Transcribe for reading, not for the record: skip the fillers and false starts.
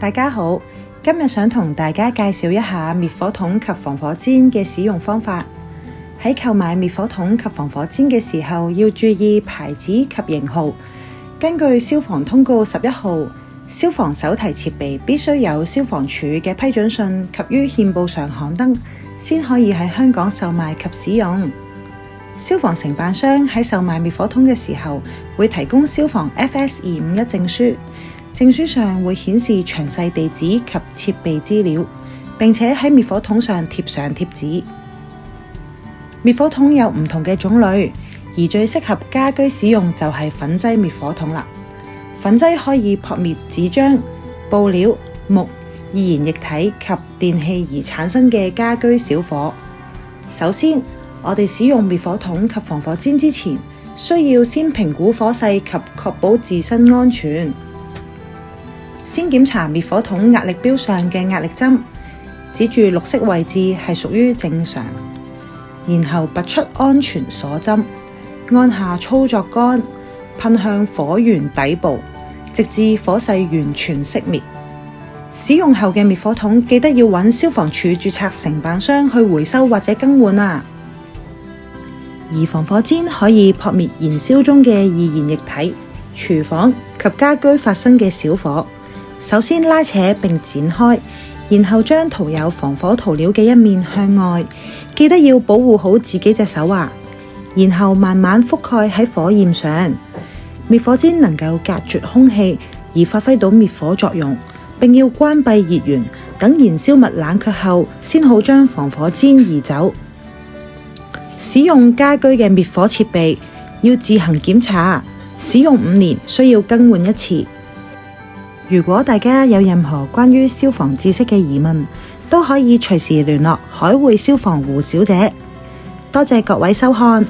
大家好，今日想同大家介紹一下滅火筒及防火氈嘅使用方法。喺購買滅火筒及防火氈嘅時候，要注意牌子及型號。根據消防通告11號，消防手提設備必須有消防處嘅批准信及於憲報上刊登，先可以喺香港售賣及使用。消防承辦商喺售賣滅火筒嘅時候，會提供消防 FS251證書。證書上會顯示詳細地址及設備資料，並且喺滅火筒上貼上貼紙。滅火筒有唔同嘅種類，而最適合家居使用就係粉劑滅火筒啦。粉劑可以撲滅紙張、布料、木、易燃液體及電器而產生嘅家居小火。首先，我哋使用滅火筒及防火氈之前，需要先評估火勢及確保自身安全。先檢查滅火筒壓力錶上嘅壓力針，指住綠色位置係屬於正常，然後拔出安全鎖針，按下操作桿，噴向火源底部，直至火勢完全熄滅。使用後嘅滅火筒記得要揾消防處註冊承辦商去回收或者更換啊！而防火氈可以撲滅燃燒中嘅易燃液體、廚房及家居發生嘅小火。首先拉扯並展開，然後將塗有防火塗料嘅一面向外，記得要保護好自己隻手啊！然後慢慢覆蓋喺火焰上。滅火氈能夠隔絕空氣而發揮到滅火作用，並要關閉熱源，等燃燒物冷卻後，先好將防火氈移走。使用家居嘅滅火設備要自行檢查，使用5年需要更換一次。如果大家有任何關於消防知識嘅疑問，都可以隨時聯絡海匯消防胡小姐。多謝各位收看。